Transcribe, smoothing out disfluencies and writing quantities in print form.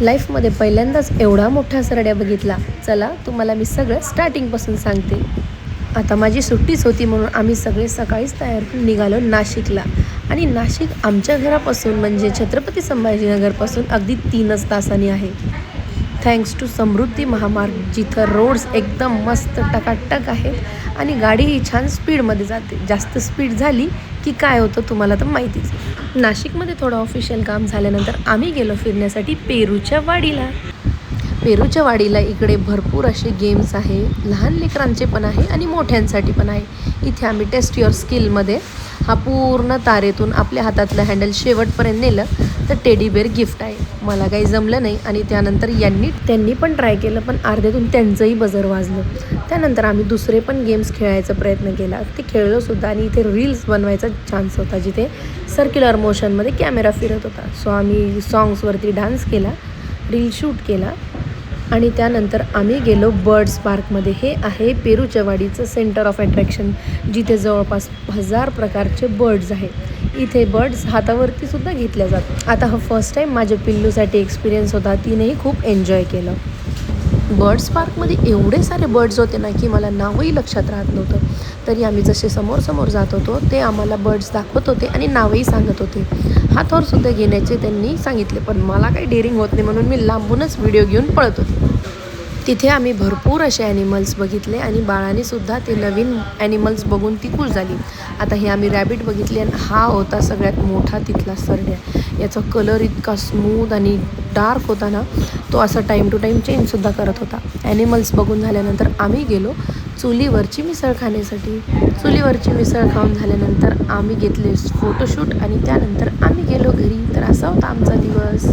लाईफमध्ये पहिल्यांदाच एवढा मोठा सरड्या बघितला. चला तुम्हाला मी सगळं स्टार्टिंगपासून सांगते. आता माझी सुट्टीच होती म्हणून आम्ही सगळे सकाळीच तयार होऊन निघालो नाशिकला. आणि नाशिक आमच्या घरापासून म्हणजे छत्रपती संभाजीनगरपासून अगदी 3च तासांनी आहे. थँक्स टू समृद्धी महामार्ग, जिथं रोड्स एकदम मस्त टकाटक आहेत आणि गाडीही छान स्पीडमध्ये जाते. जास्त स्पीड झाली की काय होतं तुम्हाला तर माहितीच आहे. नाशिकमध्ये थोडं ऑफिशियल काम झाल्यानंतर आम्ही गेलो फिरण्यासाठी पेरूच्या वाडीला. पेरूच्या वाडीला इकडे भरपूर असे गेम्स आहे, लहान लेकरांचे पण आहे आणि मोठ्यांसाठी पण आहे. इथे आम्ही टेस्ट युअर स्किलमध्ये हा पूर्ण तारेतून आपल्या हातातलं हँडल शेवटपर्यंत नेलं तर टेडी बेअर गिफ्ट आहे. मला काही जमलं नाही आणि त्यानंतर त्यांनी पण ट्राय केलं, पण अर्ध्यातून त्यांचंही बजर वाजलं. त्यानंतर आम्ही दुसरे पण गेम्स खेळायचा प्रयत्न केला, ते खेळलोसुद्धा. आणि इथे रील्स बनवायचा चान्स होता, जिथे सर्क्युलर मोशनमध्ये कॅमेरा फिरत होता. सो आम्ही सॉंग्सवरती डान्स केला, रील शूट केला आणि त्यानंतर आम्ही गेलो बर्ड्स पार्कमध्ये. हे आहे पेरूच्या वाडीचं सेंटर ऑफ अट्रॅक्शन, जिथे जवळपास 1000 प्रकारचे बर्ड्स आहेत. इथे बर्ड्स हातावरती सुद्धा घेतल्या जातात. आता हा फर्स्ट टाईम माझ्या पिल्लूसाठी एक्सपिरियन्स होता, तिनेही खूप एन्जॉय केलं. बर्ड्स पार्कमध्ये एवढे सारे बर्ड्स होते ना की मला नावही लक्षात राहत नव्हतं. तरी आम्ही जसे समोर जात होतो ते आम्हाला बर्ड्स दाखवत होते आणि नावही सांगत होते. हातावरसुद्धा घेण्याचे त्यांनी सांगितले, पण मला काही डेअरिंग होत नाही म्हणून मी लांबूनच व्हिडिओ घेऊन पळत होते. तिथे आम्ही भरपूर असे ॲनिमल्स बघितले आणि बाळानेसुद्धा ते नवीन ॲनिमल्स बघून ती खुश झाली. आता हे आम्ही रॅबिट बघितले आणि हा होता सगळ्यात मोठा तिथला सरड्या. याचा कलर इतका स्मूथ आणि डार्क होता ना, तो असा टाईम टू टाईम चेंजसुद्धा करत होता. ॲनिमल्स बघून झाल्यानंतर आम्ही गेलो चुलीवरची मिसळ खाण्यासाठी. चुलीवरची मिसळ खाऊन झाल्यानंतर आम्ही घेतले फोटोशूट आणि त्यानंतर आम्ही गेलो घरी. तर असा होता आमचा दिवस.